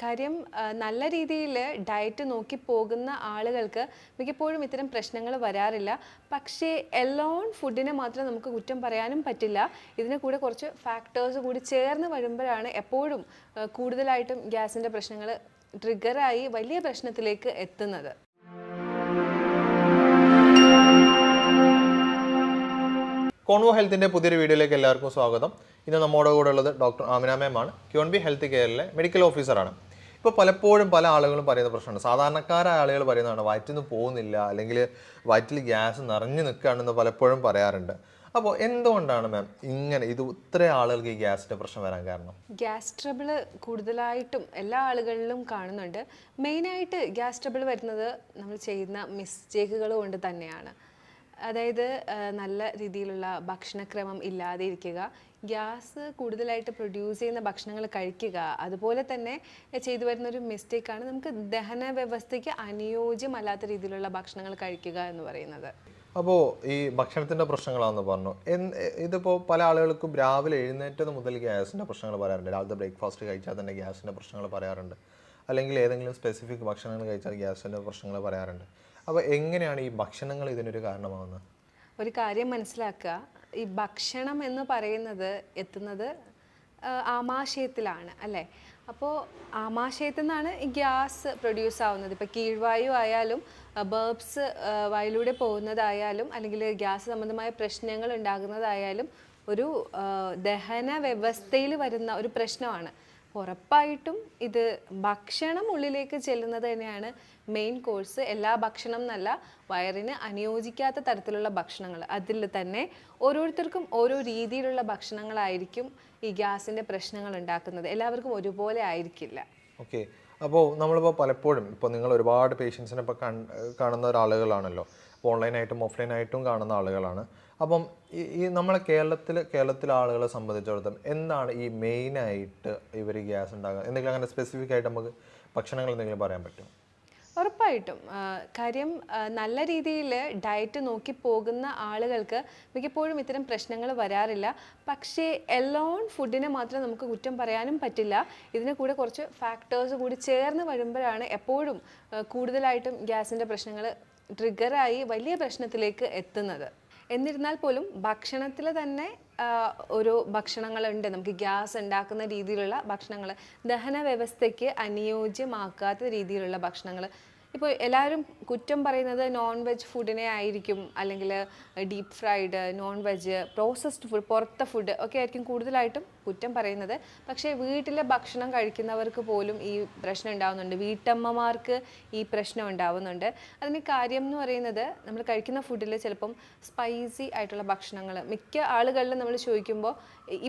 കാര്യം നല്ല രീതിയിൽ ഡയറ്റ് നോക്കി പോകുന്ന ആളുകൾക്ക് മിക്കപ്പോഴും ഇത്തരം പ്രശ്നങ്ങൾ വരാറില്ല. പക്ഷേ എല്ലോൺ ഫുഡിനെ മാത്രം നമുക്ക് കുറ്റം പറയാനും പറ്റില്ല. ഇതിന് കൂടെ കുറച്ച് ഫാക്ടേഴ്സ് കൂടി ചേർന്ന് വരുമ്പോഴാണ് എപ്പോഴും കൂടുതലായിട്ടും ഗ്യാസിൻ്റെ പ്രശ്നങ്ങൾ ട്രിഗറായി വലിയ പ്രശ്നത്തിലേക്ക് എത്തുന്നത്. കോൺവോ ഹെൽത്തിൻ്റെ പുതിയൊരു വീഡിയോയിലേക്ക് എല്ലാവർക്കും സ്വാഗതം. ഇന്ന് നമ്മുടെ കൂടെ ഉള്ളത് ഡോക്ടർ ആമിന മാമാണ്. ക്യൂൻബി ഹെൽത്ത് കെയറിലെ മെഡിക്കൽ ഓഫീസറാണ്. ഇപ്പോൾ പലപ്പോഴും പല ആളുകളും പറയുന്ന പ്രശ്നമുണ്ട്. സാധാരണക്കാരായ ആളുകൾ പറയുന്നതാണ് വയറ്റിൽ നിന്ന് പോകുന്നില്ല, അല്ലെങ്കിൽ വയറ്റിൽ ഗ്യാസ് നിറഞ്ഞു നിൽക്കുകയാണെന്ന് പലപ്പോഴും പറയാറുണ്ട്. അപ്പോൾ എന്തുകൊണ്ടാണ് മാം ഇങ്ങനെ ഇത്ര ആളുകൾക്ക് ഈ ഗ്യാസിൻ്റെ പ്രശ്നം വരാൻ കാരണം? ഗ്യാസ് ട്രബിൾ കൂടുതലായിട്ടും എല്ലാ ആളുകളിലും കാണുന്നുണ്ട്. മെയിനായിട്ട് ഗ്യാസ് ട്രബിൾ വരുന്നത് നമ്മൾ ചെയ്യുന്ന മിസ്റ്റേക്കുകൾ കൊണ്ട് തന്നെയാണ്. അതായത് നല്ല രീതിയിലുള്ള ഭക്ഷണക്രമം ഇല്ലാതെ ഇരിക്കുക, ഗ്യാസ് കൂടുതലായിട്ട് പ്രൊഡ്യൂസ് ചെയ്യുന്ന ഭക്ഷണങ്ങൾ കഴിക്കുക, അതുപോലെ തന്നെ ചെയ്തു വരുന്നൊരു മിസ്റ്റേക്കാണ് നമുക്ക് ദഹന വ്യവസ്ഥയ്ക്ക് അനുയോജ്യമല്ലാത്ത രീതിയിലുള്ള ഭക്ഷണങ്ങൾ കഴിക്കുക എന്ന് പറയുന്നത്. അപ്പോൾ ഈ ഭക്ഷണത്തിൻ്റെ പ്രശ്നങ്ങളാണെന്ന് പറഞ്ഞു. ഇതിപ്പോൾ പല ആളുകൾക്കും രാവിലെ എഴുന്നേറ്റത് മുതൽ ഗ്യാസിൻ്റെ പ്രശ്നങ്ങൾ പറയാറുണ്ട്. രാവിലത്തെ ബ്രേക്ക്ഫാസ്റ്റ് കഴിച്ചാൽ തന്നെ ഗ്യാസിൻ്റെ പ്രശ്നങ്ങൾ പറയാറുണ്ട്. അല്ലെങ്കിൽ ഏതെങ്കിലും സ്പെസിഫിക് ഭക്ഷണങ്ങൾ കഴിച്ചാൽ ഗ്യാസിൻ്റെ പ്രശ്നങ്ങൾ പറയാറുണ്ട്. അപ്പോൾ എങ്ങനെയാണ് ഈ ഭക്ഷണങ്ങൾ ഇതിനൊരു കാരണമാകുന്നത്? ഒരു കാര്യം മനസ്സിലാക്കുക, ഈ ഭക്ഷണം എന്ന് പറയുന്നത് എത്തുന്നത് ആമാശയത്തിലാണ് അല്ലേ? അപ്പോൾ ആമാശയത്തിൽ നിന്നാണ് ഈ ഗ്യാസ് പ്രൊഡ്യൂസ് ആവുന്നത്. ഇപ്പോൾ കീഴ്വായു ആയാലും ബേർബ്സ് വായിലൂടെ പോകുന്നതായാലും അല്ലെങ്കിൽ ഗ്യാസ് സംബന്ധമായ പ്രശ്നങ്ങൾ ഉണ്ടാകുന്നതായാലും ഒരു ദഹന വ്യവസ്ഥയിൽ വരുന്ന ഒരു പ്രശ്നമാണ്. ഉറപ്പായിട്ടും ഇത് ഭക്ഷണം ഉള്ളിലേക്ക് ചെല്ലുന്നത് തന്നെയാണ് മെയിൻ കോഴ്സ്. എല്ലാ ഭക്ഷണം എന്നല്ല, വയറിന് അനുയോജിക്കാത്ത തരത്തിലുള്ള ഭക്ഷണങ്ങൾ, അതിൽ തന്നെ ഓരോരുത്തർക്കും ഓരോ രീതിയിലുള്ള ഭക്ഷണങ്ങളായിരിക്കും ഈ ഗ്യാസിൻ്റെ പ്രശ്നങ്ങൾ ഉണ്ടാക്കുന്നത്. എല്ലാവർക്കും ഒരുപോലെ ആയിരിക്കില്ല. ഓക്കെ. അപ്പോൾ നമ്മളിപ്പോൾ പലപ്പോഴും ഇപ്പോൾ നിങ്ങൾ ഒരുപാട് പേഷ്യൻസിനെ ഇപ്പോൾ കാണുന്ന ഒരാളുകളാണല്ലോ. അപ്പോൾ ഓൺലൈനായിട്ടും ഓഫ്ലൈനായിട്ടും കാണുന്ന ആളുകളാണ്. അപ്പം ഈ നമ്മളെ കേരളത്തിലെ ആളുകളെ സംബന്ധിച്ചിടത്തോളം എന്താണ് ഈ മെയിനായിട്ട് ഇവർ ഗ്യാസ് ഉണ്ടാകുക? എന്തെങ്കിലും അങ്ങനെ സ്പെസിഫിക് ആയിട്ട് നമുക്ക് ഭക്ഷണങ്ങൾ എന്തെങ്കിലും പറയാൻ പറ്റും? ഉറപ്പായിട്ടും. കാര്യം നല്ല രീതിയിൽ ഡയറ്റ് നോക്കി പോകുന്ന ആളുകൾക്ക് മിക്കപ്പോഴും ഇത്തരം പ്രശ്നങ്ങൾ വരാറില്ല. പക്ഷേ എല്ലോൺ ഫുഡിനെ മാത്രം നമുക്ക് കുറ്റം പറയാനും പറ്റില്ല. ഇതിന് കൂടെ കുറച്ച് ഫാക്ടേഴ്സ് കൂടി ചേർന്ന് വരുമ്പോഴാണ് എപ്പോഴും കൂടുതലായിട്ടും ഗ്യാസിൻ്റെ പ്രശ്നങ്ങൾ ട്രിഗറായി വലിയ പ്രശ്നത്തിലേക്ക് എത്തുന്നത്. എന്നിരുന്നാൽ പോലും ഭക്ഷണത്തിൽ തന്നെ ഓരോ ഭക്ഷണങ്ങളുണ്ട്, നമുക്ക് ഗ്യാസ് ഉണ്ടാക്കുന്ന രീതിയിലുള്ള ഭക്ഷണങ്ങൾ, ദഹന വ്യവസ്ഥയ്ക്ക് അനുയോജ്യമാക്കാത്ത രീതിയിലുള്ള ഭക്ഷണങ്ങൾ. ഇപ്പോൾ എല്ലാവരും കുറ്റം പറയുന്നത് നോൺ വെജ് ഫുഡിനെ ആയിരിക്കും, അല്ലെങ്കിൽ deep fried, non veg, processed food, പുറത്തെ ഫുഡ് ഒക്കെ ആയിരിക്കും കൂടുതലായിട്ടും കുറ്റം പറയുന്നത്. പക്ഷേ വീട്ടിലെ ഭക്ഷണം കഴിക്കുന്നവർക്ക് പോലും ഈ പ്രശ്നം ഉണ്ടാകുന്നുണ്ട്, വീട്ടമ്മമാർക്ക് ഈ പ്രശ്നം ഉണ്ടാവുന്നുണ്ട്. അതിന് കാര്യം എന്ന് പറയുന്നത് നമ്മൾ കഴിക്കുന്ന ഫുഡിൽ ചിലപ്പം സ്പൈസി ആയിട്ടുള്ള ഭക്ഷണങ്ങൾ, മിക്ക ആളുകളിലും നമ്മൾ ചോദിക്കുമ്പോൾ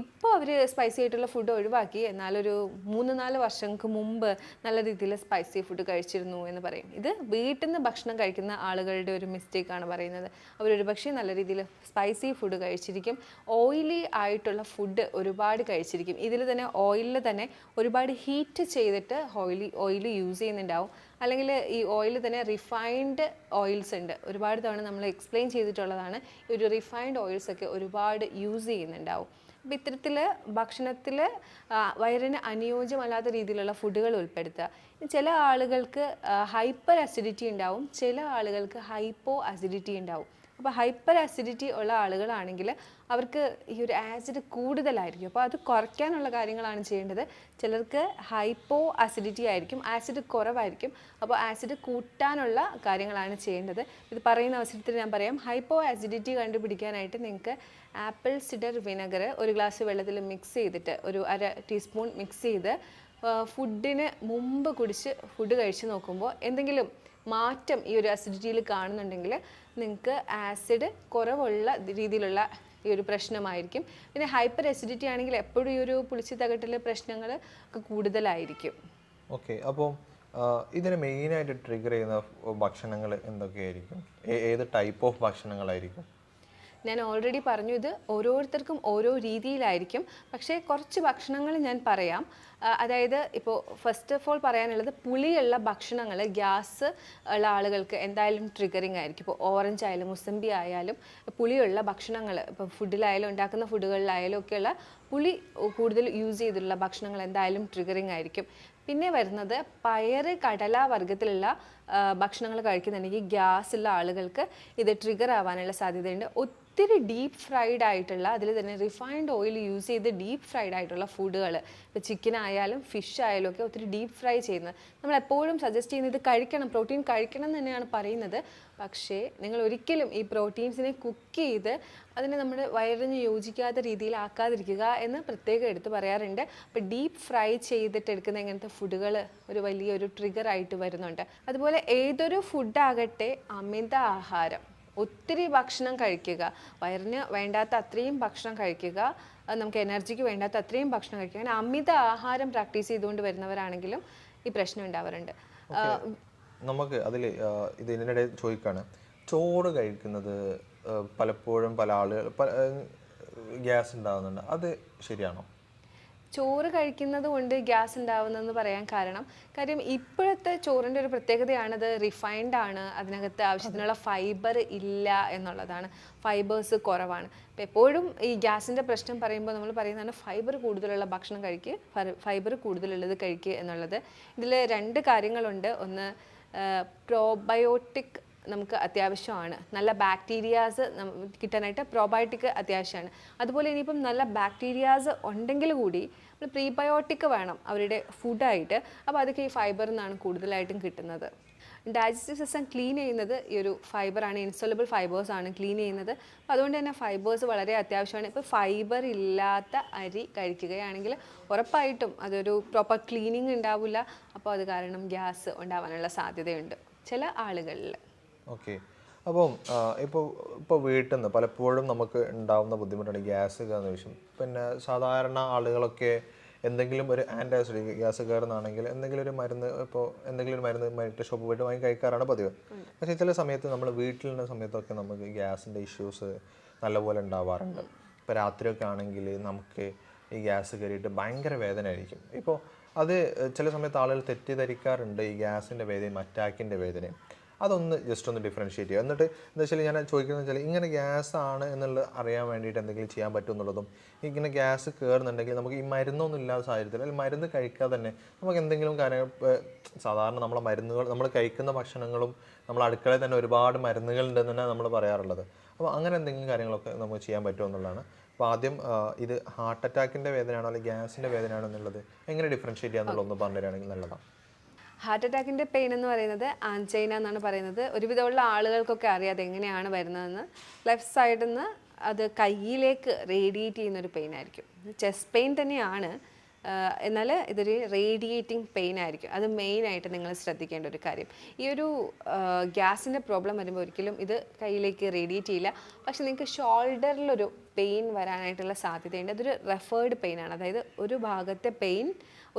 ഇപ്പോൾ അവർ സ്പൈസി ആയിട്ടുള്ള ഫുഡ് ഒഴിവാക്കി, എന്നാലൊരു 3-4 വർഷങ്ങൾക്ക് മുമ്പ് നല്ല രീതിയിൽ സ്പൈസി ഫുഡ് കഴിച്ചിരുന്നു എന്ന് പറയും. ഇത് വീട്ടിൽ നിന്ന് ഭക്ഷണം കഴിക്കുന്ന ആളുകളുടെ ഒരു മിസ്റ്റേക്കാണ് പറയുന്നത്. അവരൊരു പക്ഷേ നല്ല രീതിയിൽ സ്പൈസി ഫുഡ് കഴിച്ചിരിക്കും, ഓയിലി ആയിട്ടുള്ള ഫുഡ് ഒരുപാട് കഴിച്ചിരിക്കും. ഇതിൽ തന്നെ ഓയിലിൽ തന്നെ ഒരുപാട് ഹീറ്റ് ചെയ്തിട്ട് ഓയിൽ യൂസ് ചെയ്യുന്നുണ്ടാവും. അല്ലെങ്കിൽ ഈ ഓയിൽ തന്നെ റിഫൈൻഡ് ഓയിൽസ് ഉണ്ട്, ഒരുപാട് തവണ നമ്മൾ എക്സ്പ്ലെയിൻ ചെയ്തിട്ടുള്ളതാണ്. ഈ ഒരു റിഫൈൻഡ് ഓയിൽസൊക്കെ ഒരുപാട് യൂസ് ചെയ്യുന്നുണ്ടാവും. അപ്പോൾ ഇത്തരത്തിൽ ഭക്ഷണത്തിൽ വയറിന് അനുയോജ്യമല്ലാത്ത രീതിയിലുള്ള ഫുഡുകൾ ഉൾപ്പെടുത്തുക. ചില ആളുകൾക്ക് ഹൈപ്പർ അസിഡിറ്റി ഉണ്ടാവും, ചില ആളുകൾക്ക് ഹൈപ്പോ അസിഡിറ്റി ഉണ്ടാവും. അപ്പോൾ ഹൈപ്പർ അസിഡിറ്റി ഉള്ള ആളുകളാണെങ്കിൽ അവർക്ക് ഈ ഒരു ആസിഡ് കൂടുതലായിരിക്കും. അപ്പോൾ അത് കുറയ്ക്കാനുള്ള കാര്യങ്ങളാണ് ചെയ്യേണ്ടത്. ചിലർക്ക് ഹൈപ്പോ അസിഡിറ്റി ആയിരിക്കും, ആസിഡ് കുറവായിരിക്കും. അപ്പോൾ ആസിഡ് കൂട്ടാനുള്ള കാര്യങ്ങളാണ് ചെയ്യേണ്ടത്. ഇത് പറയുന്ന അവസരത്തിൽ ഞാൻ പറയാം, ഹൈപ്പോ അസിഡിറ്റി കണ്ടുപിടിക്കാനായിട്ട് നിങ്ങൾക്ക് ആപ്പിൾ സിഡർ വിനെഗർ 1 ഗ്ലാസ് വെള്ളത്തിൽ മിക്സ് ചെയ്തിട്ട് ഒരു 1/2 ടീസ്പൂൺ മിക്സ് ചെയ്ത് ഫുഡിന് മുമ്പ് കുടിച്ച് ഫുഡ് കഴിച്ച് നോക്കുമ്പോൾ എന്തെങ്കിലും മാറ്റം ഈ ഒരു അസിഡിറ്റിയിൽ കാണുന്നുണ്ടെങ്കിൽ നിങ്ങൾക്ക് ആസിഡ് കുറവുള്ള രീതിയിലുള്ള ഈ ഒരു പ്രശ്നമായിരിക്കും. പിന്നെ ഹൈപ്പർ അസിഡിറ്റി ആണെങ്കിൽ എപ്പോഴും ഈ ഒരു പുളിച്ചി തകട്ടിലെ പ്രശ്നങ്ങൾ ഒക്കെ കൂടുതലായിരിക്കും. ഓക്കെ. അപ്പോൾ ഇതിന് മെയിനായിട്ട് ട്രിഗർ ചെയ്യുന്ന ഭക്ഷണങ്ങൾ എന്തൊക്കെയായിരിക്കും? ഏത് ടൈപ്പ് ഓഫ് ഭക്ഷണങ്ങളായിരിക്കും? ഞാൻ ഓൾറെഡി പറഞ്ഞു, ഇത് ഓരോരുത്തർക്കും ഓരോ രീതിയിലായിരിക്കും. പക്ഷേ കുറച്ച് ഭക്ഷണങ്ങൾ ഞാൻ പറയാം. അതായത് ഇപ്പോൾ ഫസ്റ്റ് ഓഫ് ഓൾ പറയാനുള്ളത്, പുളിയുള്ള ഭക്ഷണങ്ങൾ ഗ്യാസ് ഉള്ള ആളുകൾക്ക് എന്തായാലും ട്രിഗറിങ് ആയിരിക്കും. ഇപ്പോൾ ഓറഞ്ച് ആയാലും മുസമ്പി ആയാലും പുളിയുള്ള ഭക്ഷണങ്ങൾ, ഇപ്പോൾ ഫുഡിലായാലും ഉണ്ടാക്കുന്ന ഫുഡുകളിലായാലും ഒക്കെയുള്ള പുളി കൂടുതൽ യൂസ് ചെയ്തിട്ടുള്ള ഭക്ഷണങ്ങൾ എന്തായാലും ട്രിഗറിങ് ആയിരിക്കും. പിന്നെ വരുന്നത് പയറ് കടല വർഗ്ഗത്തിലുള്ള ഭക്ഷണങ്ങൾ കഴിക്കുന്നുണ്ടെങ്കിൽ ഗ്യാസ് ഉള്ള ആളുകൾക്ക് ഇത് ട്രിഗർ ആവാനുള്ള സാധ്യതയുണ്ട്. ഒത്തിരി ഡീപ്പ് ഫ്രൈഡ് ആയിട്ടുള്ള, അതിൽ തന്നെ റിഫൈൻഡ് ഓയിൽ യൂസ് ചെയ്ത് ഡീപ്പ് ഫ്രൈഡ് ആയിട്ടുള്ള ഫുഡുകൾ, ഇപ്പോൾ ചിക്കൻ ആയാലും ഫിഷ് ആയാലും ഒക്കെ ഒത്തിരി ഡീപ്പ് ഫ്രൈ ചെയ്യുന്നത് നമ്മൾ എപ്പോഴും സജസ്റ്റ് ചെയ്യുന്നത് കഴിക്കണം, പ്രോട്ടീൻ കഴിക്കണം എന്ന് തന്നെയാണ് പറയുന്നത്. പക്ഷേ നിങ്ങൾ ഒരിക്കലും ഈ പ്രോട്ടീൻസിനെ കുക്ക് ചെയ്ത് അതിനെ നമ്മുടെ വയറിന് യോജിക്കാത്ത രീതിയിൽ ആക്കാതിരിക്കുക എന്ന് പ്രത്യേകം എടുത്ത് പറയാറുണ്ട്. അപ്പോൾ ഡീപ്പ് ഫ്രൈ ചെയ്തിട്ട് എടുക്കുന്ന ഇങ്ങനത്തെ ഫുഡുകൾ ഒരു വലിയൊരു ട്രിഗർ ആയിട്ട് വരുന്നുണ്ട്. അതുപോലെ ഏതൊരു ഫുഡാകട്ടെ അമിത ആഹാരം, ഒത്തിരി ഭക്ഷണം കഴിക്കുക, വയറിന് വേണ്ടാത്ത അത്രയും ഭക്ഷണം കഴിക്കുക, നമുക്ക് എനർജിക്ക് വേണ്ടാത്ത അത്രയും ഭക്ഷണം കഴിക്കുക, അങ്ങനെ അമിത ആഹാരം പ്രാക്ടീസ് ചെയ്തുകൊണ്ട് വരുന്നവരാണെങ്കിലും ഈ പ്രശ്നം ഉണ്ടാവാറുണ്ട്. നമുക്ക് അതിൽ ഇതിനിടെ ചോദിക്കാണ്, ചോറ് കഴിക്കുന്നത് പലപ്പോഴും പല ആളുകൾ ഗ്യാസ് ഉണ്ടാകുന്നുണ്ട്, അത് ശരിയാണോ? ചോറ് കഴിക്കുന്നത് കൊണ്ട് ഗ്യാസ് ഉണ്ടാവുന്നതെന്ന് പറയാൻ കാര്യം ഇപ്പോഴത്തെ ചോറിൻ്റെ ഒരു പ്രത്യേകതയാണത് റിഫൈൻഡ് ആണ്, അതിനകത്ത് ആവശ്യത്തിനുള്ള ഫൈബർ ഇല്ല എന്നുള്ളതാണ്. ഫൈബേഴ്സ് കുറവാണ്. അപ്പോൾ എപ്പോഴും ഈ ഗ്യാസിൻ്റെ പ്രശ്നം പറയുമ്പോൾ നമ്മൾ പറയുന്നതാണ് ഫൈബർ കൂടുതലുള്ള ഭക്ഷണം കഴിക്കുക, ഫൈബർ കൂടുതലുള്ളത് കഴിക്കുക എന്നുള്ളത്. ഇതിൽ 2 കാര്യങ്ങളുണ്ട്. ഒന്ന്, പ്രോബയോട്ടിക് നമുക്ക് അത്യാവശ്യമാണ്, നല്ല ബാക്ടീരിയാസ് കിട്ടാനായിട്ട് പ്രോബയോട്ടിക് അത്യാവശ്യമാണ്. അതുപോലെ ഇനിയിപ്പം നല്ല ബാക്ടീരിയാസ് ഉണ്ടെങ്കിൽ കൂടി നമ്മൾ പ്രീബയോട്ടിക് വേണം അവരുടെ ഫുഡായിട്ട്. അപ്പോൾ അതൊക്കെ ഈ ഫൈബറിൽ നിന്നാണ് കൂടുതലായിട്ടും കിട്ടുന്നത്. ഡൈജസ്റ്റീവ് സിസ്റ്റം ക്ലീൻ ചെയ്യുന്നത് ഈ ഒരു ഫൈബറാണ്, ഇൻസോലബിൾ ഫൈബേഴ്സ് ആണ് ക്ലീൻ ചെയ്യുന്നത്. അപ്പോൾ അതുകൊണ്ട് തന്നെ ഫൈബേഴ്സ് വളരെ അത്യാവശ്യമാണ്. ഇപ്പോൾ ഫൈബർ ഇല്ലാത്ത അരി കഴിക്കുകയാണെങ്കിൽ ഉറപ്പായിട്ടും അതൊരു പ്രോപ്പർ ക്ലീനിങ് ഉണ്ടാവില്ല. അപ്പോൾ അത് കാരണം ഗ്യാസ് ഉണ്ടാവാനുള്ള സാധ്യതയുണ്ട് ചില ആളുകളിൽ. ഓക്കെ. അപ്പം ഇപ്പോൾ വീട്ടിൽ നിന്ന് പലപ്പോഴും നമുക്ക് ഉണ്ടാകുന്ന ബുദ്ധിമുട്ടാണ് ഗ്യാസ് കയറുന്ന വിഷയം. പിന്നെ സാധാരണ ആളുകളൊക്കെ എന്തെങ്കിലും ഒരു ആൻറ്റാസിഡിക് ഗ്യാസ് കയറുന്നതാണെങ്കിൽ എന്തെങ്കിലും ഒരു മരുന്ന്, ഇപ്പോൾ എന്തെങ്കിലും ഒരു മരുന്ന് മെഡിക്കൽ ഷോപ്പ് പോയിട്ട് വാങ്ങി കഴിക്കാറാണ് പതിവ്. പക്ഷേ ചില സമയത്ത് നമ്മൾ വീട്ടിലുള്ള സമയത്തൊക്കെ നമുക്ക് ഗ്യാസിൻ്റെ ഇഷ്യൂസ് നല്ലപോലെ ഉണ്ടാവാറുണ്ട്. ഇപ്പോൾ രാത്രിയൊക്കെ ആണെങ്കിൽ നമുക്ക് ഈ ഗ്യാസ് കയറിയിട്ട് ഭയങ്കര വേദന ആയിരിക്കും. ഇപ്പോൾ അത് ചില സമയത്ത് ആളുകൾ തെറ്റിദ്ധരിക്കാറുണ്ട് ഈ ഗ്യാസിൻ്റെ വേദനയും അറ്റാക്കിൻ്റെ വേദനയും. അതൊന്ന് ജസ്റ്റ് ഒന്ന് ഡിഫറൻഷ്യേറ്റ് ചെയ്യുക. എന്നിട്ട് എന്താ വെച്ചാൽ ഞാൻ ചോദിക്കുന്നത് വെച്ചാൽ ഇങ്ങനെ ഗ്യാസ് ആണ് എന്നുള്ളത് അറിയാൻ വേണ്ടിയിട്ട് എന്തെങ്കിലും ചെയ്യാൻ പറ്റും എന്നുള്ളതും, ഇങ്ങനെ ഗ്യാസ് കയറുന്നുണ്ടെങ്കിൽ നമുക്ക് ഈ മരുന്നൊന്നും ഇല്ലാത്ത സാഹചര്യത്തിൽ അല്ലെങ്കിൽ മരുന്ന് കഴിക്കാതെ തന്നെ നമുക്ക് എന്തെങ്കിലും കാര്യങ്ങൾ, സാധാരണ നമ്മളെ മരുന്നുകൾ, നമ്മൾ കഴിക്കുന്ന ഭക്ഷണങ്ങളും നമ്മൾ അടുക്കളയിൽ തന്നെ ഒരുപാട് മരുന്നുകളുണ്ടെന്ന് തന്നെ നമ്മൾ പറയാറുള്ളത്. അപ്പോൾ അങ്ങനെ എന്തെങ്കിലും കാര്യങ്ങളൊക്കെ നമുക്ക് ചെയ്യാൻ പറ്റുമോ എന്നുള്ളതാണ്. അപ്പോൾ ആദ്യം ഇത് ഹാർട്ട് അറ്റാക്കിൻ്റെ വേദനയാണോ അല്ലെങ്കിൽ ഗ്യാസിൻ്റെ വേദനയാണോ എന്നുള്ളത് എങ്ങനെ ഡിഫറൻഷ്യേറ്റ് ചെയ്യാന്നുള്ളതൊന്ന് പറഞ്ഞു തരികയാണെങ്കിൽ നല്ലതാണ്. ഹാർട്ട് അറ്റാക്കിൻ്റെ പെയിൻ എന്ന് പറയുന്നത് ആൻജൈന എന്നാണ് പറയുന്നത്. ഒരുവിധമുള്ള ആളുകൾക്കൊക്കെ അറിയാം അതെങ്ങനെയാണ് വരുന്നതെന്ന്. ലെഫ്റ്റ് സൈഡിൽ നിന്ന് അത് കയ്യിലേക്ക് റേഡിയേറ്റ് ചെയ്യുന്നൊരു പെയിൻ ആയിരിക്കും. ചെസ്റ്റ് പെയിൻ തന്നെയാണ്, എന്നാൽ ഇതൊരു റേഡിയേറ്റിംഗ് പെയിൻ ആയിരിക്കും. അത് മെയിനായിട്ട് നിങ്ങൾ ശ്രദ്ധിക്കേണ്ട ഒരു കാര്യം. ഈ ഒരു ഗ്യാസിൻ്റെ പ്രോബ്ലം വരുമ്പോൾ ഒരിക്കലും ഇത് കയ്യിലേക്ക് റേഡിയേറ്റ് ചെയ്യില്ല. പക്ഷെ നിങ്ങൾക്ക് ഷോൾഡറിലൊരു പെയിൻ വരാനായിട്ടുള്ള സാധ്യതയുണ്ട്. അതൊരു റെഫേർഡ് പെയിനാണ്. അതായത് ഒരു ഭാഗത്തെ പെയിൻ,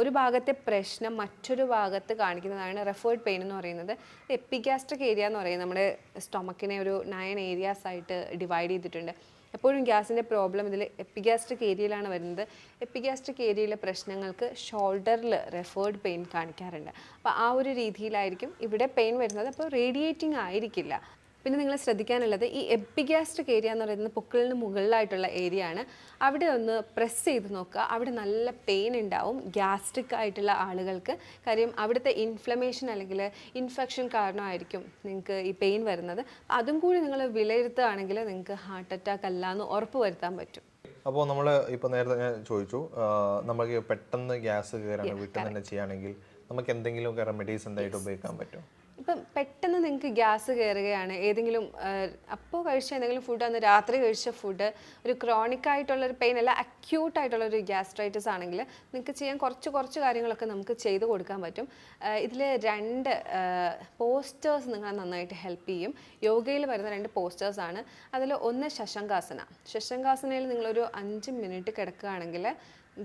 ഒരു ഭാഗത്തെ പ്രശ്നം മറ്റൊരു ഭാഗത്ത് കാണിക്കുന്നതാണ് റെഫേർഡ് പെയിൻ എന്ന് പറയുന്നത്. എപ്പിഗാസ്ട്രിക് ഏരിയ എന്ന് പറയുന്നത് നമ്മുടെ സ്റ്റൊമക്കിനെ ഒരു 9 ഏരിയാസ് ആയിട്ട് ഡിവൈഡ് ചെയ്തിട്ടുണ്ട്. എപ്പോഴും ഗ്യാസിൻ്റെ പ്രോബ്ലം ഇതിൽ എപ്പിഗാസ്ട്രിക് ഏരിയയിലാണ് വരുന്നത്. എപ്പിഗാസ്ട്രിക് ഏരിയയിലെ പ്രശ്നങ്ങൾക്ക് ഷോൾഡറിൽ റെഫേർഡ് പെയിൻ കാണിക്കാറുണ്ട്. അപ്പോൾ ആ ഒരു രീതിയിലായിരിക്കും ഇവിടെ പെയിൻ വരുന്നത്. അപ്പോൾ റേഡിയേറ്റിംഗ് ആയിരിക്കില്ല. പിന്നെ നിങ്ങൾ ശ്രദ്ധിക്കാനുള്ളത്, ഈ എപ്പിഗാസ്ട്രിക് ഏരിയ എന്ന് പറയുന്നത് പൊക്കിളിന് മുകളിലായിട്ടുള്ള ഏരിയ ആണ്. അവിടെ ഒന്ന് പ്രസ് ചെയ്ത് നോക്കുക, അവിടെ നല്ല പെയിൻ ഉണ്ടാവും ഗ്യാസ്ട്രിക് ആയിട്ടുള്ള ആളുകൾക്ക്. കാര്യം അവിടുത്തെ ഇൻഫ്ലമേഷൻ അല്ലെങ്കിൽ ഇൻഫെക്ഷൻ കാരണമായിരിക്കും നിങ്ങൾക്ക് ഈ പെയിൻ വരുന്നത്. അതും കൂടി നിങ്ങൾ വിലയിരുത്തുകയാണെങ്കിൽ നിങ്ങൾക്ക് ഹാർട്ട് അറ്റാക്ക് അല്ല എന്ന് ഉറപ്പ് വരുത്താൻ പറ്റും. അപ്പോൾ നമ്മൾ ഇപ്പോൾ നേരത്തെ ഞാൻ ചോദിച്ചു, നമുക്ക് പെട്ടെന്ന് ഗ്യാസ് കയറാണ് വീട്ടിൽ തന്നെ ചെയ്യുകയാണെങ്കിൽ നമുക്ക് എന്തെങ്കിലും റെമഡീസ് എന്തായിട്ട് ഉപയോഗിക്കാൻ പറ്റും? ഇപ്പം പെട്ടെന്ന് നിങ്ങൾക്ക് ഗ്യാസ് കയറുകയാണ്, ഏതെങ്കിലും അപ്പോൾ കഴിച്ച എന്തെങ്കിലും ഫുഡ്, അന്ന് രാത്രി കഴിച്ച ഫുഡ് ഒരു ക്രോണിക് ആയിട്ടുള്ളൊരു പെയിൻ അല്ല, അക്യൂട്ട് ആയിട്ടുള്ളൊരു ഗ്യാസ്ട്രൈറ്റിസ് ആണെങ്കിൽ നിങ്ങൾക്ക് ചെയ്യാൻ കുറച്ച് കാര്യങ്ങളൊക്കെ നമുക്ക് ചെയ്ത് കൊടുക്കാൻ പറ്റും. ഇതിൽ 2 പോസ്റ്റേഴ്സ് നിങ്ങളെ നന്നായിട്ട് ഹെൽപ്പ് ചെയ്യും. യോഗയിൽ വരുന്ന 2 പോസ്റ്റേഴ്സാണ്. അതിൽ ഒന്ന് ശശങ്കാസന. ശശങ്കാസനയിൽ നിങ്ങളൊരു 5 മിനിറ്റ് കിടക്കുകയാണെങ്കിൽ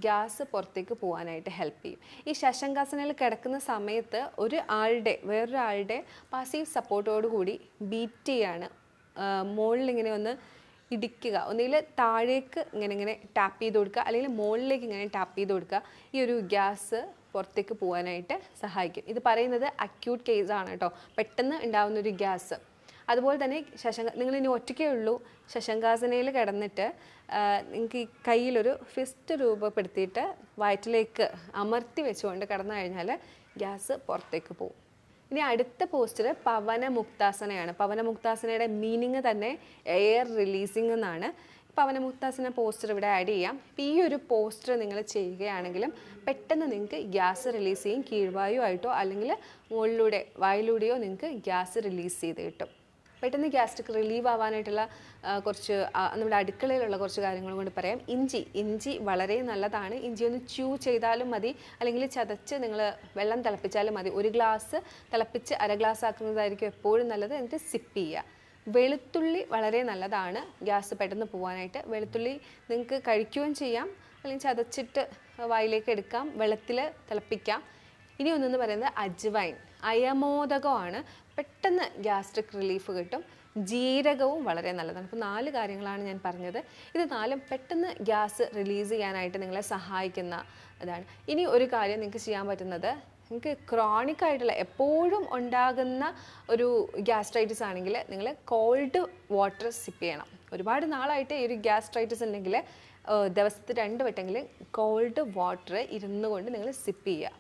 ഗ്യാസ് പുറത്തേക്ക് പോകാനായിട്ട് ഹെൽപ്പ് ചെയ്യും. ഈ ശശങ്കാസനയിൽ കിടക്കുന്ന സമയത്ത് വേറൊരാളുടെ പാസീവ് സപ്പോർട്ടോടു കൂടി ബീറ്റ് ചെയ്യാണ്, മുകളിലിങ്ങനെ ഒന്ന് ഇടിക്കുക. ഒന്നുകിൽ താഴേക്ക് ഇങ്ങനെ ടാപ്പ് ചെയ്ത് കൊടുക്കുക, അല്ലെങ്കിൽ മുകളിലേക്ക് ഇങ്ങനെ ടാപ്പ് ചെയ്ത് കൊടുക്കുക. ഈ ഒരു ഗ്യാസ് പുറത്തേക്ക് പോകാനായിട്ട് സഹായിക്കും. ഇത് പറയുന്നത് അക്യൂട്ട് കേസാണ് കേട്ടോ, പെട്ടെന്ന് ഉണ്ടാകുന്നൊരു ഗ്യാസ്. അതുപോലെ തന്നെ നിങ്ങൾ ഇനി ഒറ്റയ്ക്കേ ഉള്ളൂ, ശശങ്കാസനയിൽ കിടന്നിട്ട് നിങ്ങൾക്ക് ഈ കയ്യിലൊരു ഫിസ്റ്റ് രൂപപ്പെടുത്തിയിട്ട് വയറ്റിലേക്ക് അമർത്തി വെച്ചുകൊണ്ട് കിടന്നു കഴിഞ്ഞാൽ ഗ്യാസ് പുറത്തേക്ക് പോകും. ഇനി അടുത്ത പോസ്റ്റർ പവനമുക്താസനയാണ്. പവനമുക്താസനയുടെ മീനിങ് തന്നെ എയർ റിലീസിങ് എന്നാണ്. പവനമുക്താസന പോസ്റ്റർ ഇവിടെ ആഡ് ചെയ്യാം. ഈ ഒരു പോസ്റ്റർ നിങ്ങൾ ചെയ്യുകയാണെങ്കിലും പെട്ടെന്ന് നിങ്ങൾക്ക് ഗ്യാസ് റിലീസ് ചെയ്യും. കീഴ്വായു ആയിട്ടോ അല്ലെങ്കിൽ മുകളിലൂടെ വായിലൂടെയോ നിങ്ങൾക്ക് ഗ്യാസ് റിലീസ് ചെയ്ത് കിട്ടും. പെട്ടെന്ന് ഗ്യാസ്ട്രിക് റിലീവ് ആവാനായിട്ടുള്ള കുറച്ച് നമ്മുടെ അടുക്കളയിലുള്ള കുറച്ച് കാര്യങ്ങൾ കൊണ്ട് പറയാം. ഇഞ്ചി വളരെ നല്ലതാണ്. ഇഞ്ചി ഒന്ന് ച്യൂ ചെയ്താലും മതി, അല്ലെങ്കിൽ ചതച്ച് നിങ്ങൾ വെള്ളം തിളപ്പിച്ചാലും മതി. ഒരു ഗ്ലാസ് തിളപ്പിച്ച് അര ഗ്ലാസ് ആക്കുന്നതായിരിക്കും എപ്പോഴും നല്ലത്. എന്നിട്ട് സിപ്പ് ചെയ്യുക. വെളുത്തുള്ളി വളരെ നല്ലതാണ് ഗ്യാസ് പെട്ടെന്ന് പോകാനായിട്ട്. വെളുത്തുള്ളി നിങ്ങൾക്ക് കഴിക്കുകയും ചെയ്യാം, അല്ലെങ്കിൽ ചതച്ചിട്ട് വായിലേക്ക് എടുക്കാം, വെള്ളത്തിൽ തിളപ്പിക്കാം. ഇനി ഒന്നെന്ന് പറയുന്നത് അജ്വൈൻ, അയമോദകമാണ്. പെട്ടെന്ന് ഗ്യാസ്ട്രിക് റിലീഫ് കിട്ടും. ജീരകവും വളരെ നല്ലതാണ്. അപ്പോൾ 4 കാര്യങ്ങളാണ് ഞാൻ പറഞ്ഞത്. ഇത് 4ഉം പെട്ടെന്ന് ഗ്യാസ് റിലീസ് ചെയ്യാനായിട്ട് നിങ്ങളെ സഹായിക്കുന്ന ഇതാണ്. ഇനി ഒരു കാര്യം നിങ്ങൾക്ക് ചെയ്യാൻ പറ്റുന്നത്, നിങ്ങൾക്ക് ക്രോണിക് ആയിട്ടുള്ള എപ്പോഴും ഉണ്ടാകുന്ന ഒരു ഗ്യാസ്ട്രൈറ്റിസ് ആണെങ്കിൽ നിങ്ങൾ കോൾഡ് വാട്ടർ സിപ്പ് ചെയ്യണം. ഒരുപാട് നാളായിട്ട് ഈ ഒരു ഗ്യാസ്ട്രൈറ്റിസ് ഉണ്ടെങ്കിൽ ദിവസത്തിൽ 2 വട്ടമെങ്കിലും കോൾഡ് വാട്ടർ ഇരുന്നു കൊണ്ട് നിങ്ങൾ സിപ്പ് ചെയ്യുക.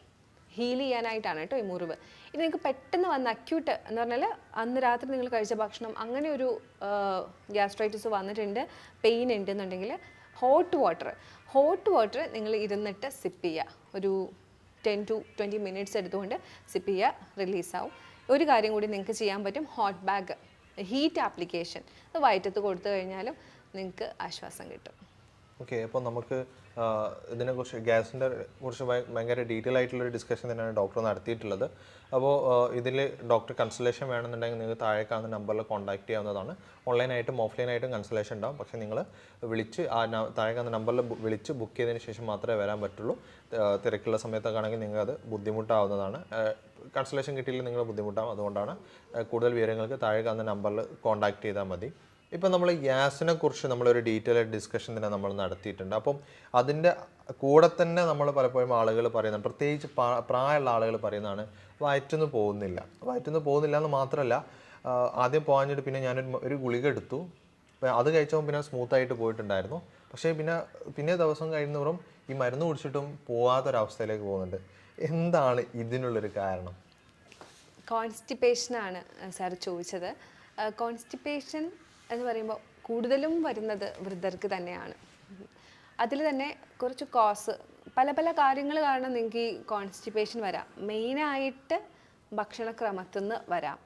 ഹീൽ ചെയ്യാനായിട്ടാണ് കേട്ടോ ഈ മുറിവ്. ഇത് നിങ്ങൾക്ക് പെട്ടെന്ന് വന്ന അക്യൂട്ട് എന്ന് പറഞ്ഞാൽ അന്ന് രാത്രി നിങ്ങൾ കഴിച്ച ഭക്ഷണം അങ്ങനെ ഒരു ഗ്യാസ്ട്രൈറ്റിസ് വന്നിട്ടുണ്ട്, പെയിൻ ഉണ്ടെന്നുണ്ടെങ്കിൽ ഹോട്ട് വാട്ടർ നിങ്ങൾ ഇരുന്നിട്ട് സിപ്പ് ചെയ്യുക. ഒരു 10 to 20 മിനിറ്റ്സ് എടുത്തുകൊണ്ട് സിപ്പ് ചെയ്യുക, റിലീസാവും. ഒരു കാര്യം കൂടി നിങ്ങൾക്ക് ചെയ്യാൻ പറ്റും, ഹോട്ട് ബാഗ് ഹീറ്റ് ആപ്ലിക്കേഷൻ വയറ്റത്ത് കൊടുത്തു കഴിഞ്ഞാലും നിങ്ങൾക്ക് ആശ്വാസം കിട്ടും. ഓക്കെ, അപ്പോൾ നമുക്ക് ഇതിനെക്കുറിച്ച് ഗ്യാസിൻ്റെ കുറിച്ച് ഭയങ്കര ഡീറ്റെയിൽ ആയിട്ടുള്ളൊരു ഡിസ്കഷൻ തന്നെയാണ് ഡോക്ടർ നടത്തിയിട്ടുള്ളത്. അപ്പോൾ ഇതിൽ ഡോക്ടർ കൺസൾട്ടേഷൻ വേണമെന്നുണ്ടെങ്കിൽ നിങ്ങൾക്ക് താഴെ കാണുന്ന നമ്പറിൽ കോൺടാക്ട് ചെയ്യാവുന്നതാണ്. ഓൺലൈനായിട്ടും ഓഫ്ലൈനായിട്ടും കൺസൾട്ടേഷൻ ഉണ്ടാവും. പക്ഷേ നിങ്ങൾ വിളിച്ച് താഴെ കാണുന്ന നമ്പറിൽ വിളിച്ച് ബുക്ക് ചെയ്തതിന് ശേഷം മാത്രമേ വരാൻ പറ്റുള്ളൂ. തിരക്കുള്ള സമയത്തൊക്കെ ആണെങ്കിൽ നിങ്ങൾക്ക് അത് ബുദ്ധിമുട്ടാവുന്നതാണ്. കൺസൾട്ടേഷൻ കിട്ടിയില്ല നിങ്ങൾ ബുദ്ധിമുട്ടാവും. അതുകൊണ്ടാണ് കൂടുതൽ വിവരങ്ങൾക്ക് താഴെ കാണുന്ന നമ്പറിൽ കോൺടാക്ട് ചെയ്താൽ മതി. ഇപ്പം നമ്മൾ ഗ്യാസിനെ കുറിച്ച് നമ്മളൊരു ഡീറ്റെയിൽ ആയിട്ട് ഡിസ്കഷൻ തന്നെ നമ്മൾ നടത്തിയിട്ടുണ്ട്. അപ്പം അതിൻ്റെ കൂടെ തന്നെ നമ്മൾ പലപ്പോഴും ആളുകൾ പറയുന്നത്, പ്രത്യേകിച്ച് പ്രായമുള്ള ആളുകൾ പറയുന്നതാണ് വയറ്റിന്ന് പോകുന്നില്ല എന്ന് മാത്രമല്ല, ആദ്യം പോകാഞ്ഞിട്ട് പിന്നെ ഞാനൊരു ഗുളിക എടുത്തു, അത് കഴിച്ചപ്പോൾ പിന്നെ സ്മൂത്തായിട്ട് പോയിട്ടുണ്ടായിരുന്നു. പക്ഷേ പിന്നെ ദിവസം കഴിയുന്നവരും ഈ മരുന്ന് കുടിച്ചിട്ടും പോകാത്തൊരവസ്ഥയിലേക്ക് പോകുന്നുണ്ട്. എന്താണ് ഇതിനുള്ളൊരു കാരണം? കോൺസ്റ്റിപ്പേഷനാണ് സാർ ചോദിച്ചത്. കോൺസ്റ്റിപ്പേഷൻ എന്ന് പറയുമ്പോൾ കൂടുതലും വരുന്നത് വൃദ്ധർക്ക് തന്നെയാണ്. അതിൽ തന്നെ കുറച്ച് പല കാര്യങ്ങൾ കാരണം നിങ്ങൾക്ക് ഈ കോൺസ്റ്റിപ്പേഷൻ വരാം. മെയിനായിട്ട് ഭക്ഷണക്രമത്തിൽ നിന്ന് വരാം.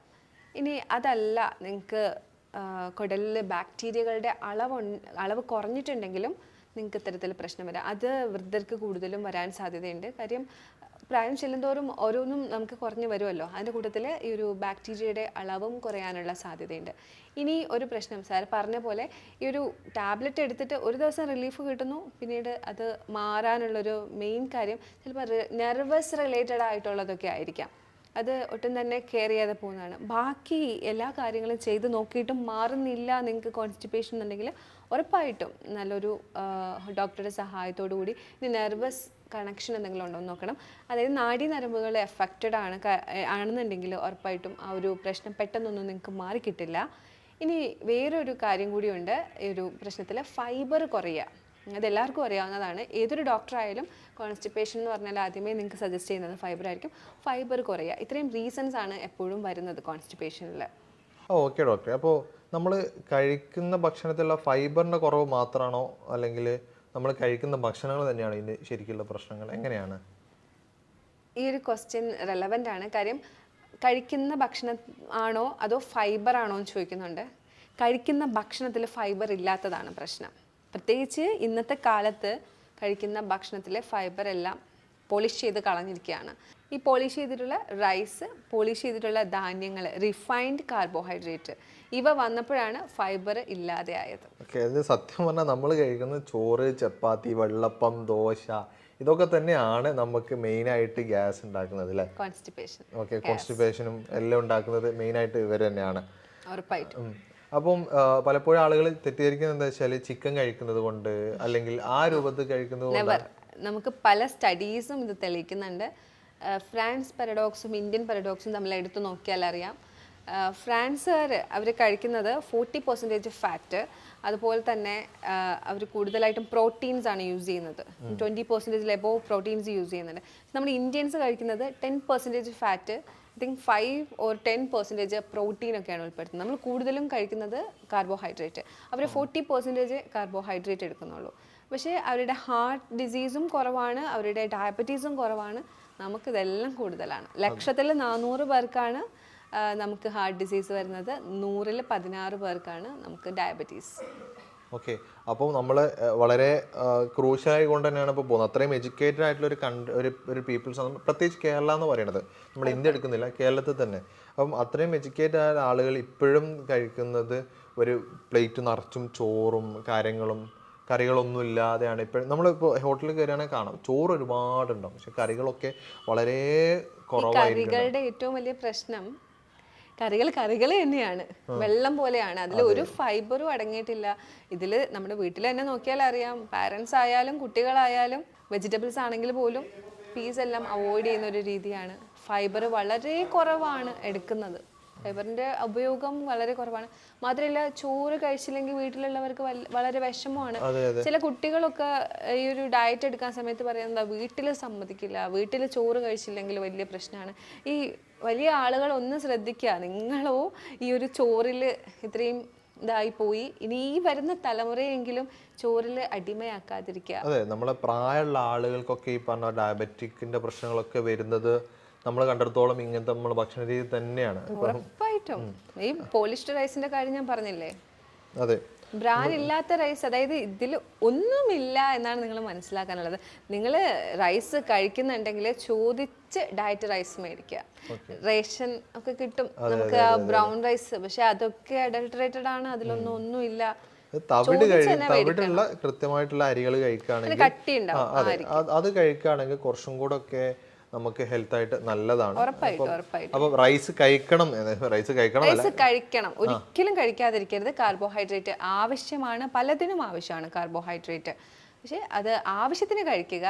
ഇനി അതല്ല, നിങ്ങൾക്ക് കുടലിൽ ബാക്ടീരിയകളുടെ അളവ് കുറഞ്ഞിട്ടുണ്ടെങ്കിലും നിങ്ങൾക്ക് ഇത്തരത്തിൽ പ്രശ്നം വരാം. അത് വൃദ്ധർക്ക് കൂടുതലും വരാൻ സാധ്യതയുണ്ട്. കാര്യം പ്രായം ചെല്ലുന്തോറും ഓരോന്നും നമുക്ക് കുറഞ്ഞു വരുമല്ലോ. അതിൻ്റെ കൂട്ടത്തിൽ ഈ ഒരു ബാക്ടീരിയയുടെ അളവും കുറയാനുള്ള സാധ്യതയുണ്ട്. ഇനി ഒരു പ്രശ്നം സാർ പറഞ്ഞ പോലെ, ഈ ഒരു ടാബ്ലറ്റ് എടുത്തിട്ട് ഒരു ദിവസം റിലീഫ് കിട്ടുന്നു, പിന്നീട് അത് മാറാനുള്ളൊരു മെയിൻ കാര്യം ചിലപ്പോൾ നെർവസ് റിലേറ്റഡ് ആയിട്ടുള്ളതൊക്കെ ആയിരിക്കാം. അത് ഒട്ടും തന്നെ കെയർ ചെയ്യാതെ പോകുന്നതാണ്. ബാക്കി എല്ലാ കാര്യങ്ങളും ചെയ്ത് നോക്കിയിട്ടും മാറുന്നില്ല നിങ്ങൾക്ക് കോൺസ്റ്റിപ്പേഷൻ എന്നുണ്ടെങ്കിൽ ഉറപ്പായിട്ടും നല്ലൊരു ഡോക്ടറുടെ സഹായത്തോടു കൂടി ഇനി നെർവസ് കണക്ഷൻ എന്തെങ്കിലും ഉണ്ടോ എന്ന് നോക്കണം. അതായത് നാഡീനരമ്പുകൾ എഫക്റ്റഡ് ആണെന്നുണ്ടെങ്കിൽ ഉറപ്പായിട്ടും ആ ഒരു പ്രശ്നം പെട്ടെന്നൊന്നും നിങ്ങൾക്ക് മാറിക്കിട്ടില്ല. ഇനി വേറൊരു കാര്യം കൂടിയുണ്ട് ഈ ഒരു പ്രശ്നത്തിൽ, ഫൈബർ കുറയുക. അതെല്ലാവർക്കും അറിയാവുന്നതാണ്. ഏതൊരു ഡോക്ടറായാലും കോൺസ്റ്റിപ്പേഷൻ എന്ന് പറഞ്ഞാൽ ആദ്യമേ നിങ്ങൾക്ക് സജസ്റ്റ് ചെയ്യുന്നത് ഫൈബർ ആയിരിക്കും. ഫൈബർ കുറയുക, ഇത്രയും റീസൺസ് ആണ് എപ്പോഴും വരുന്നത് കോൺസ്റ്റിപ്പേഷനിൽ. ഓക്കെ ഡോക്ടർ, അപ്പോൾ നമ്മൾ കഴിക്കുന്ന ഭക്ഷണത്തിലുള്ള ഫൈബറിൻ്റെ കുറവ് മാത്രമാണോ, അല്ലെങ്കിൽ നമ്മൾ കഴിക്കുന്ന ഭക്ഷണങ്ങൾ തന്നെയാണ് ഇതിൻ്റെ ശരിക്കുള്ള പ്രശ്നങ്ങൾ? എങ്ങനെയാണ്? ഈ ഒരു ക്വസ്റ്റ്യൻ റെലവൻ്റ് ആണ്. കാര്യം കഴിക്കുന്ന ഭക്ഷണം ആണോ അതോ ഫൈബർ ആണോ എന്ന് ചോദിക്കുന്നുണ്ട്. കഴിക്കുന്ന ഭക്ഷണത്തിൽ ഫൈബർ ഇല്ലാത്തതാണ് പ്രശ്നം. പ്രത്യേകിച്ച് ഇന്നത്തെ കാലത്ത് കഴിക്കുന്ന ഭക്ഷണത്തിലെ ഫൈബർ എല്ലാം പോളിഷ് ചെയ്ത് കളഞ്ഞിരിക്കുകയാണ്. ഈ പോളിഷ് ചെയ്തിട്ടുള്ള റൈസ്, പോളിഷ് ചെയ്തിട്ടുള്ള ധാന്യങ്ങൾ, റിഫൈൻഡ് കാർബോഹൈഡ്രേറ്റ്, ഇവ വന്നപ്പോഴാണ് ഫൈബർ ഇല്ലാതെ ആയത്. അത് സത്യം പറഞ്ഞാൽ നമ്മൾ കഴിക്കുന്നത് ചോറ്, ചപ്പാത്തി, വെള്ളപ്പം, ദോശ, ഇതൊക്കെ തന്നെയാണ് നമുക്ക് മെയിനായിട്ട് ഗ്യാസ് ഉണ്ടാക്കുന്നത് അല്ലേ? കോൺസ്റ്റിപ്പേഷൻ. ഓക്കെ, കോൺസ്റ്റിപ്പേഷനും എല്ലാം ഉണ്ടാക്കുന്നത് മെയിനായിട്ട് ഇവർ തന്നെയാണ്. ഉറപ്പായിട്ടും. അപ്പം പലപ്പോഴും ആളുകൾ തെറ്റിദ്ധരിക്കുന്നത് എന്താ വെച്ചാൽ ചിക്കൻ കഴിക്കുന്നത് കൊണ്ട് അല്ലെങ്കിൽ ആ രൂപത്തിൽ കഴിക്കുന്നത് കൊണ്ട്. നമുക്ക് പല സ്റ്റഡീസും ഇത് തെളിയിക്കുന്നുണ്ട്. ഫ്രാൻസ് പാരഡോക്സും ഇന്ത്യൻ പാരഡോക്സും തമ്മിൽ എടുത്തു നോക്കിയാൽ അറിയാം. ഫ്രാൻസുകാർ അവർ കഴിക്കുന്നത് 40% ഫാറ്റ്, അതുപോലെ തന്നെ അവർ കൂടുതലായിട്ടും പ്രോട്ടീൻസ് ആണ് യൂസ് ചെയ്യുന്നത്. 20% എബോവ് പ്രോട്ടീൻസ് യൂസ് ചെയ്യുന്നുണ്ട്. നമ്മുടെ ഇന്ത്യൻസ് കഴിക്കുന്നത് 10% fat, I think 5 or 10% protein ഒക്കെയാണ് ഉൾപ്പെടുത്തുന്നത്. നമ്മൾ കൂടുതലും കഴിക്കുന്നത് കാർബോഹൈഡ്രേറ്റ്. അവർ 40% കാർബോഹൈഡ്രേറ്റ് എടുക്കുന്നുള്ളൂ. പക്ഷേ അവരുടെ ഹാർട്ട് ഡിസീസും കുറവാണ്, അവരുടെ ഡയബറ്റീസും കുറവാണ്. നമുക്കിതെല്ലാം കൂടുതലാണ്. 100,000-400 പേർക്കാണ് നമുക്ക് ഹാർട്ട് ഡിസീസ് വരുന്നത്, 100-ൽ 16 പേർക്കാണ് നമുക്ക് ഡയബറ്റീസ്. ഓക്കെ, അപ്പോൾ നമ്മൾ വളരെ ക്രൂഷ്യലായി കൊണ്ട് തന്നെയാണ് ഇപ്പോൾ പോകുന്നത്. അത്രയും എഡ്യൂക്കേറ്റഡ് ആയിട്ടുള്ള ഒരു പീപ്പിൾസ്, പ്രത്യേകിച്ച് കേരള എന്ന് പറയുന്നത്, നമ്മൾ ഇന്ത്യ എടുക്കുന്നില്ല, കേരളത്തിൽ തന്നെ. അപ്പം അത്രയും എഡ്യൂക്കേറ്റഡ് ആയ ആളുകൾ ഇപ്പോഴും കഴിക്കുന്നത് ഒരു പ്ലേറ്റ് നിറച്ചും ചോറും കറികളൊന്നും ഇല്ലാതെയാണ്. ഇപ്പോഴും നമ്മളിപ്പോൾ ഹോട്ടലിൽ കയറിയാണെങ്കിൽ കാണാം ചോറ് ഒരുപാടുണ്ടാവും, പക്ഷെ കറികളൊക്കെ വളരെ കുറവായിരിക്കും. കറികളുടെ ഏറ്റവും വലിയ പ്രശ്നം കറികൾ തന്നെയാണ്, വെള്ളം പോലെയാണ്. അതിൽ ഒരു ഫൈബറും അടങ്ങിയിട്ടില്ല. ഇതിൽ നമ്മുടെ വീട്ടിൽ തന്നെ നോക്കിയാൽ അറിയാം, പാരൻസ് ആയാലും കുട്ടികളായാലും വെജിറ്റബിൾസ് ആണെങ്കിൽ പോലും പീസ് എല്ലാം അവോയ്ഡ് ചെയ്യുന്ന ഒരു രീതിയാണ്. ഫൈബർ വളരെ കുറവാണ് എടുക്കുന്നത്, ഫൈബറിൻ്റെ ഉപയോഗം വളരെ കുറവാണ്. മാത്രമല്ല ചോറ് കഴിച്ചില്ലെങ്കിൽ വീട്ടിലുള്ളവർക്ക് വളരെ വിഷമമാണ്. ചില കുട്ടികളൊക്കെ ഈ ഒരു ഡയറ്റ് എടുക്കാൻ സമയത്ത് പറയുന്നത് വീട്ടിൽ സമ്മതിക്കില്ല, വീട്ടിൽ ചോറ് കഴിച്ചില്ലെങ്കിൽ വലിയ പ്രശ്നമാണ്. ഈ വലിയ ആളുകൾ ഒന്ന് ശ്രദ്ധിക്കുക, നിങ്ങളോ ഈ ഒരു ചോറിൽ ഇത്രയും ഇതായി പോയി, ഇനി ഈ വരുന്ന തലമുറയെങ്കിലും ചോറിൽ അടിമയാക്കാതിരിക്കുക. അതെ, നമ്മളെ പ്രായമുള്ള ആളുകൾക്കൊക്കെ ഈ പറഞ്ഞ ഡയബറ്റിക്കിന്റെ പ്രശ്നങ്ങളൊക്കെ വരുന്നത് നമ്മൾ കണ്ടിടത്തോളം ഇങ്ങനത്തെ നമ്മൾ ഭക്ഷണ രീതി തന്നെയാണ്. ഉറപ്പായിട്ടും ഈ പോളിഷ്ഡ് റൈസിന്റെ കാര്യം ഞാൻ പറഞ്ഞില്ലേ, അതെ, ബ്രാൻ ഇല്ലാത്ത റൈസ്, അതായത് ഇതിൽ ഒന്നുമില്ല എന്നാണ് നിങ്ങൾ മനസ്സിലാക്കാനുള്ളത്. നിങ്ങൾ റൈസ് കഴിക്കുന്നുണ്ടെങ്കിൽ ചോദിച്ച് ഡയറ്റ് റൈസ് മേടിക്കുക. റേഷൻ ഒക്കെ കിട്ടും നമുക്ക് ബ്രൗൺ റൈസ്, പക്ഷെ അതൊക്കെ അഡൾട്ടറേറ്റഡ് ആണ്, അതിലൊന്നും ഒന്നുമില്ല. തവിടുള്ള കൃത്യമായിട്ടുള്ള അരികൾ കഴിക്കുകയാണെങ്കിൽ, അത് കഴിക്കുകയാണെങ്കിൽ കുറച്ചും കൂടെ ഒക്കെ നമുക്ക് ഹെൽത്ത് ആയിട്ട് നല്ലതാണ്. അപ്പൊ റൈസ് കഴിക്കണം, ഒരിക്കലും കഴിക്കാതിരിക്കരുത്. കാർബോഹൈഡ്രേറ്റ് ആവശ്യമാണ്, പലതിനും ആവശ്യമാണ് കാർബോഹൈഡ്രേറ്റ്. പക്ഷെ അത് ആവശ്യത്തിന് കഴിക്കുക.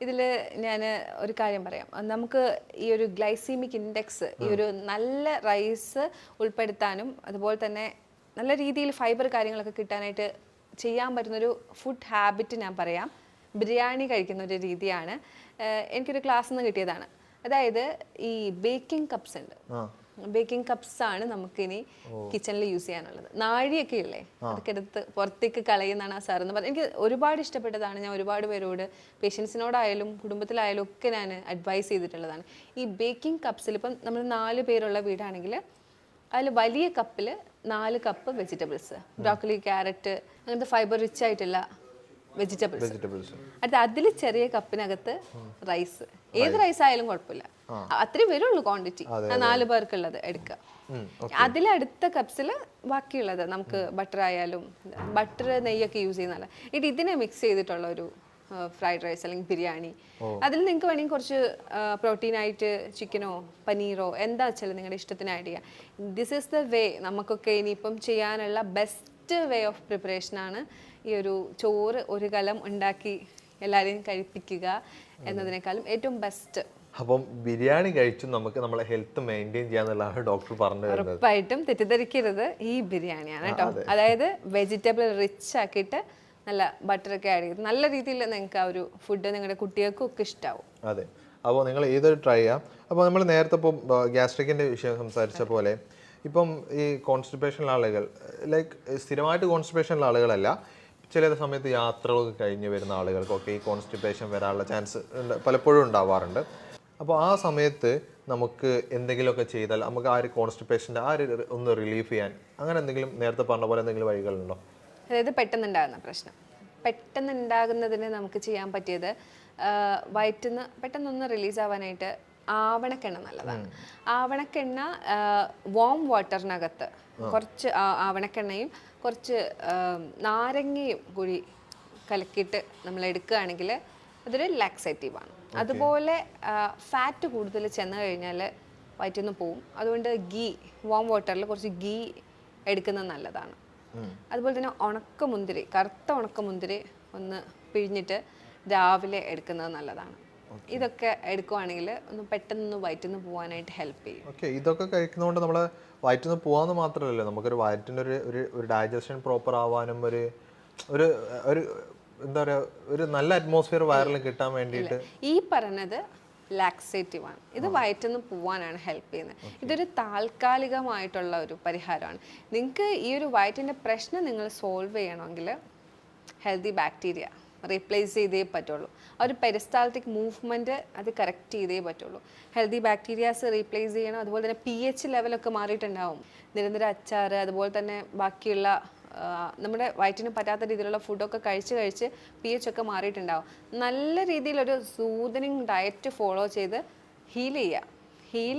ഇതിൽ ഞാൻ ഒരു കാര്യം പറയാം, നമുക്ക് ഈ ഒരു ഗ്ലൈസീമിക് ഇൻഡെക്സ് ഈ ഒരു നല്ല റൈസ് ഉൾപ്പെടുത്താനും അതുപോലെ തന്നെ നല്ല രീതിയിൽ ഫൈബർ കാര്യങ്ങളൊക്കെ കിട്ടാനായിട്ട് ചെയ്യാൻ പറ്റുന്നൊരു ഫുഡ് ഹാബിറ്റ് ഞാൻ പറയാം. ബിരിയാണി കഴിക്കുന്ന ഒരു രീതിയാണ്. എനിക്കൊരു ക്ലാസ്സിൽ നിന്ന് കിട്ടിയതാണ്. അതായത് ഈ ബേക്കിംഗ് കപ്സ് ഉണ്ട്, ബേക്കിംഗ് കപ്സ് ആണ് നമുക്കിനി കിച്ചണിൽ യൂസ് ചെയ്യാനുള്ളത്. നാഴിയൊക്കെ ഇല്ലേ, അതൊക്കെ എടുത്ത് പുറത്തേക്ക് കളയുന്നതാണ് ആ സാർ എന്ന് പറഞ്ഞത്. എനിക്ക് ഒരുപാട് ഇഷ്ടപ്പെട്ടതാണ്. ഞാൻ ഒരുപാട് പേരോട്, പേഷ്യൻസിനോടായാലും കുടുംബത്തിലായാലും ഒക്കെ ഞാൻ അഡ്വൈസ് ചെയ്തിട്ടുള്ളതാണ്. ഈ ബേക്കിംഗ് കപ്സിൽ ഇപ്പം നമ്മൾ 4 പേരുള്ള വീടാണെങ്കിൽ അതിൽ വലിയ കപ്പിൽ 4 കപ്പ് വെജിറ്റബിൾസ്, ബ്രോക്കലി, ക്യാരറ്റ്, അങ്ങനത്തെ ഫൈബർ റിച്ച് ആയിട്ടുള്ള വെജിറ്റബിൾസ്. അടുത്ത അതിൽ ചെറിയ കപ്പിനകത്ത് റൈസ്, ഏത് റൈസ് ആയാലും കുഴപ്പമില്ല, അത്രയും വരുള്ളൂ ക്വാണ്ടിറ്റി, 4 പേർക്കുള്ളത് എടുക്കുക. അതിലടുത്ത കപ്സിൽ ബാക്കിയുള്ളത് നമുക്ക് ബട്ടർ ആയാലും, ബട്ടർ നെയ്യൊക്കെ യൂസ് ചെയ്യുന്നതല്ല, ഇതിനെ മിക്സ് ചെയ്തിട്ടുള്ള ഒരു ഫ്രൈഡ് റൈസ് അല്ലെങ്കിൽ ബിരിയാണി. അതിൽ നിങ്ങൾക്ക് വേണമെങ്കിൽ കുറച്ച് പ്രോട്ടീനായിട്ട് ചിക്കനോ പനീറോ എന്താ വെച്ചാൽ നിങ്ങളുടെ ഇഷ്ടത്തിന് ആഡ് ചെയ്യാം. ദിസ് ഈസ് ദ വേ നമുക്കൊക്കെ ഇനിയിപ്പം ചെയ്യാനുള്ള ബെസ്റ്റ് വേ ഓഫ് പ്രിപ്പറേഷനാണ് ഈ ഒരു ചോറ് ഒരു കലം ഉണ്ടാക്കി എല്ലാവരെയും കഴിപ്പിക്കുക എന്നതിനേക്കാളും ഏറ്റവും ബെസ്റ്റ്. അപ്പം ബിരിയാണി കഴിച്ചും നമുക്ക് നമ്മളെ ഹെൽത്ത് മെയിൻറ്റെയിൻ ചെയ്യാന്നുള്ളതാണ് ഡോക്ടർ പറഞ്ഞു തരുന്നത്. ഉറപ്പായിട്ടും തെറ്റിദ്ധരിക്കരുത്, ഈ ബിരിയാണിയാണ് കേട്ടോ. അതായത് വെജിറ്റബിൾ റിച്ച് ആക്കിയിട്ട് നല്ല ബട്ടറൊക്കെ ആഡ് ചെയ്ത് നല്ല രീതിയിൽ നിങ്ങൾക്ക് ആ ഒരു ഫുഡ് നിങ്ങളുടെ കുട്ടികൾക്കും ഒക്കെ ഇഷ്ടമാവും. അതെ, അപ്പോൾ നിങ്ങൾ ഏതൊരു ട്രൈ ചെയ്യാം. അപ്പോൾ നമ്മൾ നേരത്തെ ഇപ്പോൾ ഗ്യാസ്ട്രിക്കിൻ്റെ വിഷയം സംസാരിച്ച പോലെ ഇപ്പം ഈ കോൺസ്റ്റിപ്പേഷനുള്ള ആളുകൾ, ലൈക്ക് സ്ഥിരമായിട്ട് കോൺസ്റ്റിപ്പേഷനുള്ള ആളുകളല്ല, ചില സമയത്ത് യാത്രകളൊക്കെ കഴിഞ്ഞ് വരുന്ന ആളുകൾക്കൊക്കെ ഈ കോൺസ്റ്റിപ്പേഷൻ വരാനുള്ള ചാൻസ് പലപ്പോഴും ഉണ്ടാവാറുണ്ട്. അപ്പോൾ ആ സമയത്ത് നമുക്ക് എന്തെങ്കിലുമൊക്കെ ചെയ്താൽ നമുക്ക് ആ ഒരു കോൺസ്റ്റിപ്പേഷൻ്റെ ഒന്ന് റിലീഫ് ചെയ്യാൻ അങ്ങനെ എന്തെങ്കിലും നേരത്തെ പറഞ്ഞ പോലെ എന്തെങ്കിലും വഴികളുണ്ടോ? അതായത് പെട്ടെന്നുണ്ടാകുന്ന പ്രശ്നം, പെട്ടെന്നുണ്ടാകുന്നതിന് നമുക്ക് ചെയ്യാൻ പറ്റിയത് വയറ്റിന്ന് പെട്ടെന്നൊന്ന് റിലീസ് ആവാനായിട്ട് ആവണക്കെണ്ണ നല്ലതാണ്. ആവണക്കെണ്ണ വാം വാട്ടറിനകത്ത് കുറച്ച് ആവണക്കെണ്ണയും കുറച്ച് നാരങ്ങയും കൂടി കലക്കിയിട്ട് നമ്മൾ എടുക്കുകയാണെങ്കിൽ അതൊരു ലാക്സേറ്റീവാണ്. അതുപോലെ ഫാറ്റ് കൂടുതൽ ചെന്ന് കഴിഞ്ഞാൽ വയറ്റിൽ നിന്ന് പോവും. അതുകൊണ്ട് വാം വാട്ടറിൽ കുറച്ച് ഗീ എടുക്കുന്നത് നല്ലതാണ്. അതുപോലെ തന്നെ ഉണക്കമുന്തിരി, കറുത്ത ഉണക്കമുന്തിരി ഒന്ന് പിഴിഞ്ഞിട്ട് രാവിലെ എടുക്കുന്നത് നല്ലതാണ്. ഇതൊക്കെ എടുക്കുവാണെങ്കിൽ ഒന്ന് പെട്ടെന്ന് വയറ്റിന്ന് പോകാനായിട്ട് ഹെൽപ്പ് ചെയ്യും. ഓക്കെ, ഇതൊക്കെ കഴിക്കുന്നതുകൊണ്ട് നമ്മളെ വയറ്റിൽ നിന്ന് പോകാന്ന് മാത്രമല്ല, നമുക്കൊരു വയറ്റിൻ്റെ ഒരു ഡൈജഷൻ പ്രോപ്പർ ആവാനും ഒരു ഒരു ഒരു എന്താ പറയുക, ഒരു നല്ല അറ്റ്മോസ്ഫിയർ വയറിൽ കിട്ടാൻ വേണ്ടിയിട്ട്. ഈ പറഞ്ഞത് ലാക്സേറ്റീവ് ആണ്. ഇത് വയറ്റിന്ന് പോവാനാണ് ഹെൽപ്പ് ചെയ്യുന്നത്. ഇതൊരു താൽക്കാലികമായിട്ടുള്ള ഒരു പരിഹാരമാണ്. നിങ്ങൾക്ക് ഈ ഒരു വയറ്റിൻ്റെ പ്രശ്നം നിങ്ങൾ സോൾവ് ചെയ്യണമെങ്കിൽ ഹെൽത്തി ബാക്ടീരിയ റീപ്ലേസ് ചെയ്തേ പറ്റുള്ളൂ. ആ ഒരു പെരിസ്റ്റാൾട്ടിക് മൂവ്മെൻറ്റ് അത് കറക്റ്റ് ചെയ്തേ പറ്റുള്ളൂ. ഹെൽത്തി ബാക്ടീരിയാസ് റീപ്ലേസ് ചെയ്യണം. അതുപോലെ തന്നെ pH ലെവലൊക്കെ മാറിയിട്ടുണ്ടാവും. നിരന്തര അച്ചാറ് അതുപോലെ തന്നെ ബാക്കിയുള്ള നമ്മുടെ വയറ്റിന് പറ്റാത്ത രീതിയിലുള്ള ഫുഡൊക്കെ കഴിച്ച് pH ഒക്കെ മാറിയിട്ടുണ്ടാവും. നല്ല രീതിയിലൊരു സൂതനിങ് ഡയറ്റ് ഫോളോ ചെയ്ത് ഹീൽ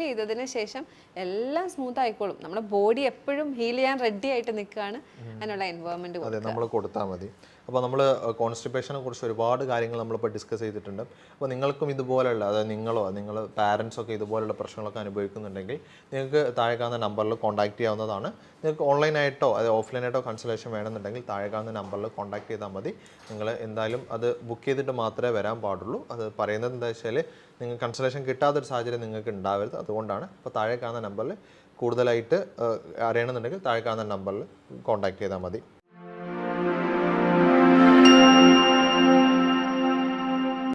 ചെയ്തതിന് ശേഷം എല്ലാം സ്മൂത്ത് ആയിക്കോളും. നമ്മുടെ ബോഡി എപ്പോഴും ഹീൽ ചെയ്യാൻ റെഡി ആയിട്ട് നിൽക്കുകയാണ്. അതിനുള്ള എൻവയോൺമെൻറ്റ് അതെ, നമ്മൾ കൊടുത്താൽ മതി. അപ്പോൾ നമ്മൾ കോൺസ്റ്റിപ്പേഷനെ കുറിച്ച് ഒരുപാട് കാര്യങ്ങൾ നമ്മളിപ്പോൾ ഡിസ്കസ് ചെയ്തിട്ടുണ്ട്. അപ്പോൾ നിങ്ങൾക്കും ഇതുപോലെയുള്ള, അതായത് നിങ്ങൾ പാരൻസൊക്കെ ഇതുപോലുള്ള പ്രശ്നങ്ങളൊക്കെ അനുഭവിക്കുന്നുണ്ടെങ്കിൽ നിങ്ങൾക്ക് താഴെ കാണുന്ന നമ്പറിൽ കോൺടാക്ട് ചെയ്യാവുന്നതാണ്. നിങ്ങൾക്ക് ഓൺലൈനായിട്ടോ അതായത് ഓഫ്ലൈനായിട്ടോ കൺസൾട്ടേഷൻ വേണമെന്നുണ്ടെങ്കിൽ താഴെ കാണുന്ന നമ്പറിൽ കോൺടാക്ട് ചെയ്താൽ മതി. നിങ്ങൾ എന്തായാലും അത് ബുക്ക് ചെയ്തിട്ട് മാത്രമേ വരാൻ പാടുള്ളൂ. അത് പറയുന്നത് എന്താ വെച്ചാൽ നിങ്ങൾ കൺസൾട്ടേഷൻ കിട്ടാത്തൊരു സാഹചര്യം നിങ്ങൾക്ക് ഉണ്ടാവരുത്. അതുകൊണ്ടാണ്. അപ്പോൾ താഴെ കാണുന്ന നമ്പറിൽ കൂടുതലായിട്ട് അറിയണമെന്നുണ്ടെങ്കിൽ താഴെ കാണുന്ന നമ്പറിൽ കോൺടാക്ട് ചെയ്താൽ മതി.